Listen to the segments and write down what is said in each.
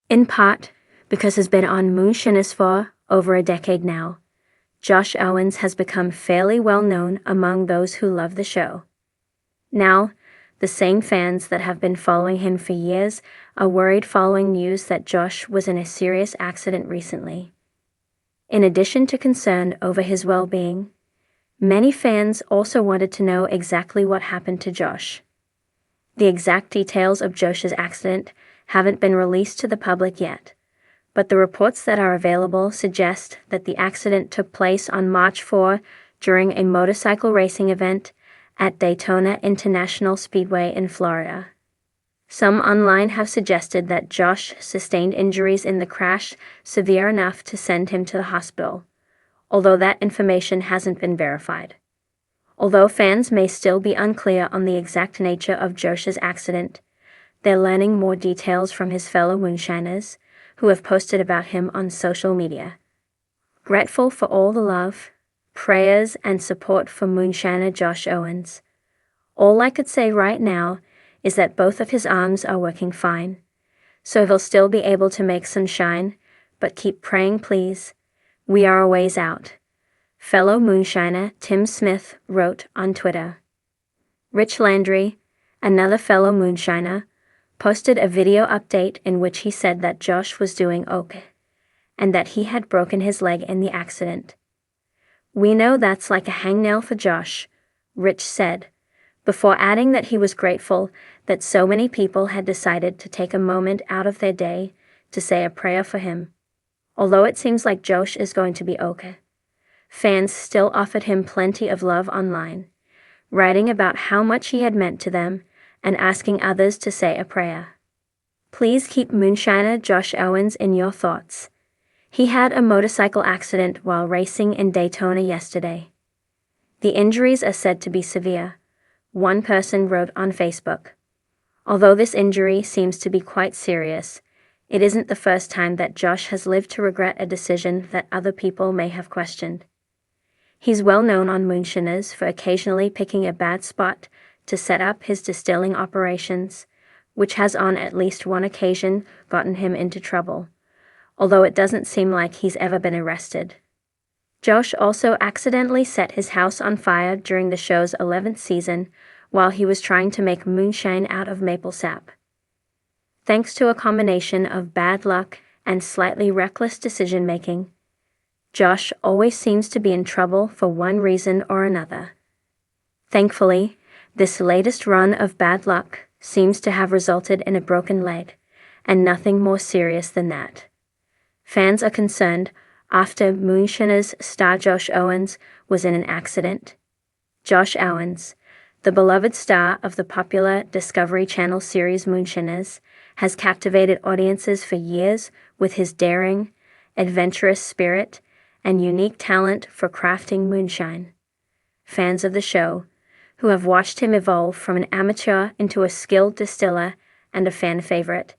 In part, because he's been on Moonshiners for over a decade now, Josh Owens has become fairly well known among those who love the show. Now, the same fans that have been following him for years are worried following news that Josh was in a serious accident recently. In addition to concern over his well-being, many fans also wanted to know exactly what happened to Josh. The exact details of Josh's accident haven't been released to the public yet, but the reports that are available suggest that the accident took place on March 4 during a motorcycle racing event at Daytona International Speedway in Florida. Some online have suggested that Josh sustained injuries in the crash severe enough to send him to the hospital, although that information hasn't been verified. Although fans may still be unclear on the exact nature of Josh's accident, they're learning more details from his fellow Moonshiners, who have posted about him on social media. Grateful for all the love, prayers, and support for Moonshiner Josh Owens. All I could say right now is that both of his arms are working fine, so he'll still be able to make sunshine, but keep praying please. We are a ways out. Fellow Moonshiner Tim Smith wrote on Twitter. Rich Landry, another fellow Moonshiner, posted a video update in which he said that Josh was doing okay, and that he had broken his leg in the accident. We know that's like a hangnail for Josh, Rich said, before adding that he was grateful that so many people had decided to take a moment out of their day to say a prayer for him. Although it seems like Josh is going to be okay, fans still offered him plenty of love online, writing about how much he had meant to them and asking others to say a prayer. Please keep Moonshiner Josh Owens in your thoughts. He had a motorcycle accident while racing in Daytona yesterday. The injuries are said to be severe, one person wrote on Facebook. Although this injury seems to be quite serious, it isn't the first time that Josh has lived to regret a decision that other people may have questioned. He's well known on Moonshiners for occasionally picking a bad spot to set up his distilling operations, which has on at least one occasion gotten him into trouble, although it doesn't seem like he's ever been arrested. Josh also accidentally set his house on fire during the show's 11th season while he was trying to make moonshine out of maple sap. Thanks to a combination of bad luck and slightly reckless decision-making, Josh always seems to be in trouble for one reason or another. Thankfully, this latest run of bad luck seems to have resulted in a broken leg, and nothing more serious than that. Fans are concerned after Moonshiners star Josh Owens was in an accident. Josh Owens, the beloved star of the popular Discovery Channel series Moonshiners, has captivated audiences for years with his daring, adventurous spirit, and unique talent for crafting moonshine. Fans of the show, who have watched him evolve from an amateur into a skilled distiller and a fan favorite,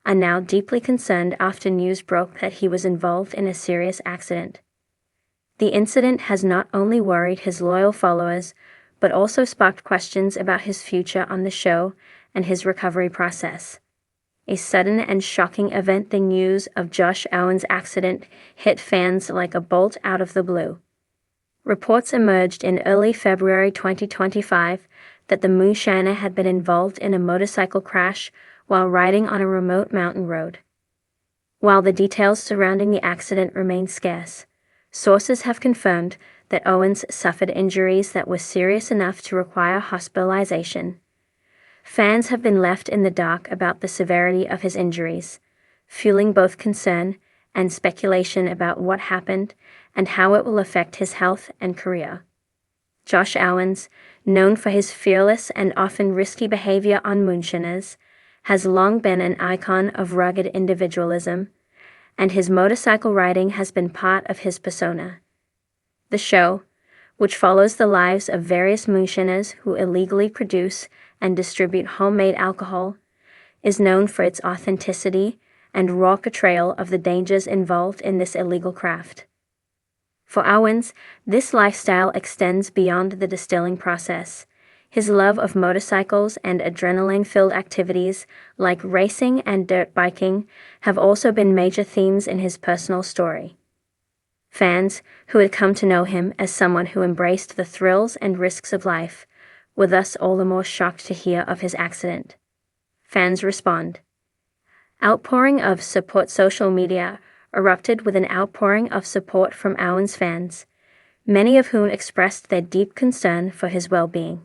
are now deeply concerned after news broke that he was involved in a serious accident. The incident has not only worried his loyal followers, but also sparked questions about his future on the show and his recovery process. A sudden and shocking event, the news of Josh Owens' accident hit fans like a bolt out of the blue. Reports emerged in early February 2025 that the Moonshiner had been involved in a motorcycle crash while riding on a remote mountain road. While the details surrounding the accident remain scarce, sources have confirmed that Owens suffered injuries that were serious enough to require hospitalization. Fans have been left in the dark about the severity of his injuries, fueling both concern and speculation about what happened and how it will affect his health and career. Josh Owens, known for his fearless and often risky behavior on Moonshiners, has long been an icon of rugged individualism, and his motorcycle riding has been part of his persona. The show, which follows the lives of various Moonshiners who illegally produce and distribute homemade alcohol, is known for its authenticity and raw portrayal of the dangers involved in this illegal craft. For Owens, this lifestyle extends beyond the distilling process. His love of motorcycles and adrenaline-filled activities like racing and dirt biking have also been major themes in his personal story. Fans, who had come to know him as someone who embraced the thrills and risks of life, were thus all the more shocked to hear of his accident. Fans respond. Outpouring of support. Social media erupted with an outpouring of support from Owens fans, many of whom expressed their deep concern for his well-being.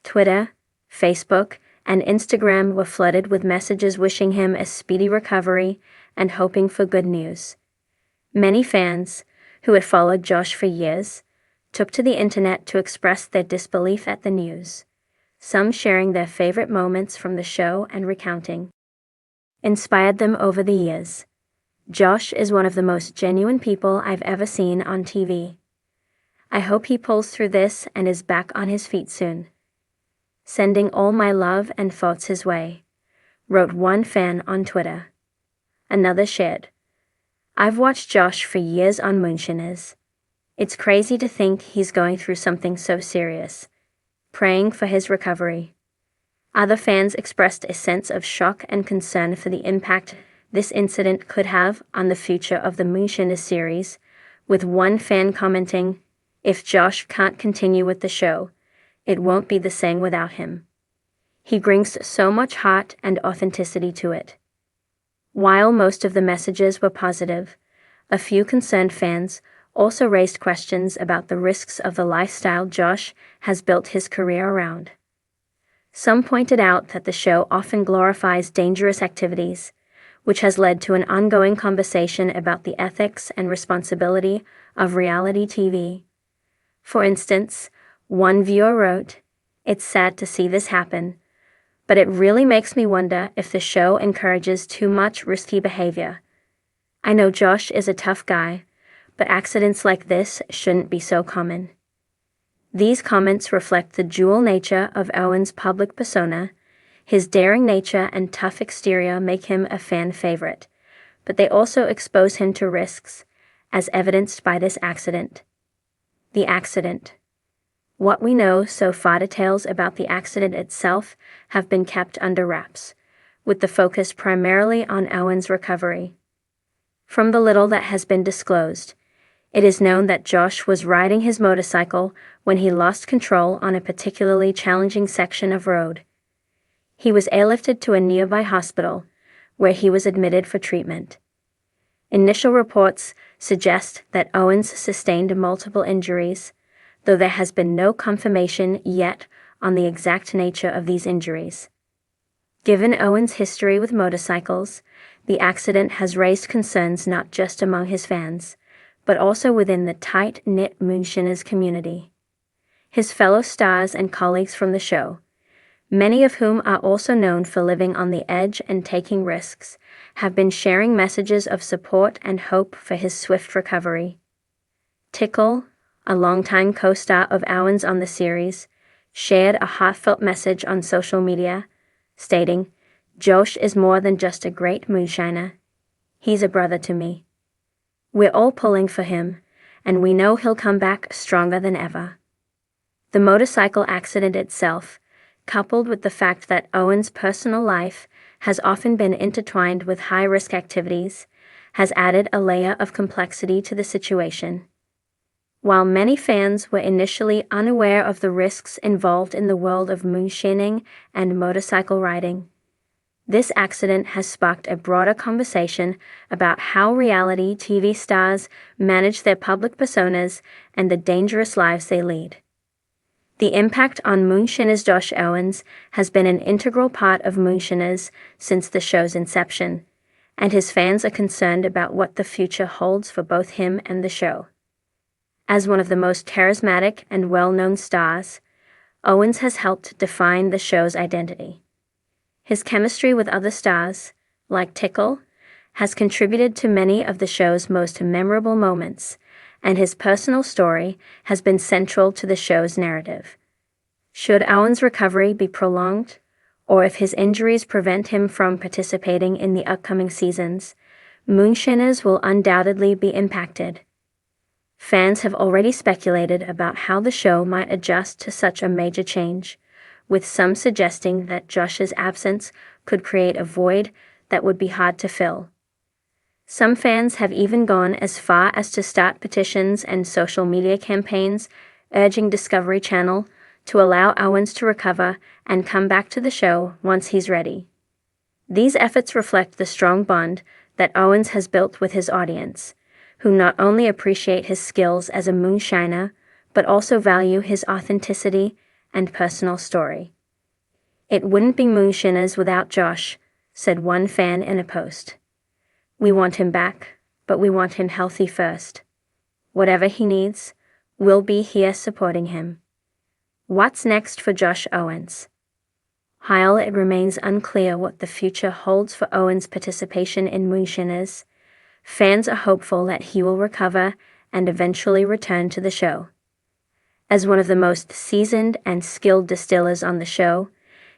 Twitter, Facebook, and Instagram were flooded with messages wishing him a speedy recovery and hoping for good news. Many fans, who had followed Josh for years, took to the internet to express their disbelief at the news, some sharing their favorite moments from the show and recounting inspired them over the years. Josh is one of the most genuine people I've ever seen on TV. I hope he pulls through this and is back on his feet soon. Sending all my love and thoughts his way, wrote one fan on Twitter. Another shared, I've watched Josh for years on Moonshiners. It's crazy to think he's going through something so serious. Praying for his recovery. Other fans expressed a sense of shock and concern for the impact this incident could have on the future of the Moonshiners series, with one fan commenting, "If Josh can't continue with the show, it won't be the same without him. He brings so much heart and authenticity to it." While most of the messages were positive, a few concerned fans also raised questions about the risks of the lifestyle Josh has built his career around. Some pointed out that the show often glorifies dangerous activities, which has led to an ongoing conversation about the ethics and responsibility of reality TV. For instance, one viewer wrote, "It's sad to see this happen, but it really makes me wonder if the show encourages too much risky behavior. I know Josh is a tough guy, but accidents like this shouldn't be so common." These comments reflect the dual nature of Owens' public persona. His daring nature and tough exterior make him a fan favorite, but they also expose him to risks, as evidenced by this accident. The accident. What we know so far, details about the accident itself have been kept under wraps, with the focus primarily on Owens' recovery. From the little that has been disclosed, it is known that Josh was riding his motorcycle when he lost control on a particularly challenging section of road. He was airlifted to a nearby hospital, where he was admitted for treatment. Initial reports suggest that Owens sustained multiple injuries, though there has been no confirmation yet on the exact nature of these injuries. Given Owens' history with motorcycles, the accident has raised concerns not just among his fans, but also within the tight-knit Moonshiners community. His fellow stars and colleagues from the show, many of whom are also known for living on the edge and taking risks, have been sharing messages of support and hope for his swift recovery. Tickle, a longtime co-star of Owens on the series, shared a heartfelt message on social media, stating, "Josh is more than just a great moonshiner. He's a brother to me. We're all pulling for him, and we know he'll come back stronger than ever." The motorcycle accident itself, coupled with the fact that Owens' personal life has often been intertwined with high-risk activities, has added a layer of complexity to the situation. While many fans were initially unaware of the risks involved in the world of moonshining and motorcycle riding, this accident has sparked a broader conversation about how reality TV stars manage their public personas and the dangerous lives they lead. The impact on Moonshiners' Josh Owens has been an integral part of Moonshiners since the show's inception, and his fans are concerned about what the future holds for both him and the show. As one of the most charismatic and well-known stars, Owens has helped define the show's identity. His chemistry with other stars, like Tickle, has contributed to many of the show's most memorable moments, and his personal story has been central to the show's narrative. Should Owens' recovery be prolonged, or if his injuries prevent him from participating in the upcoming seasons, Moonshiners will undoubtedly be impacted. Fans have already speculated about how the show might adjust to such a major change, with some suggesting that Josh's absence could create a void that would be hard to fill. Some fans have even gone as far as to start petitions and social media campaigns urging Discovery Channel to allow Owens to recover and come back to the show once he's ready. These efforts reflect the strong bond that Owens has built with his audience, who not only appreciate his skills as a moonshiner, but also value his authenticity and personal story. "It wouldn't be Moonshiners without Josh," said one fan in a post. "We want him back, but we want him healthy first. Whatever he needs, we'll be here supporting him." What's next for Josh Owens? While it remains unclear what the future holds for Owens' participation in Moonshiners, fans are hopeful that he will recover and eventually return to the show. As one of the most seasoned and skilled distillers on the show,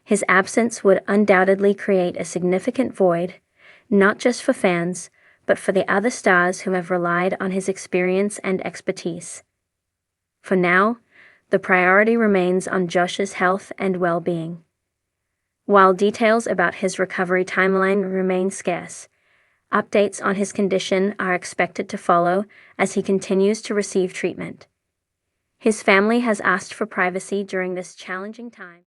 his absence would undoubtedly create a significant void, not just for fans, but for the other stars who have relied on his experience and expertise. For now, the priority remains on Josh's health and well-being. While details about his recovery timeline remain scarce, updates on his condition are expected to follow as he continues to receive treatment. His family has asked for privacy during this challenging time.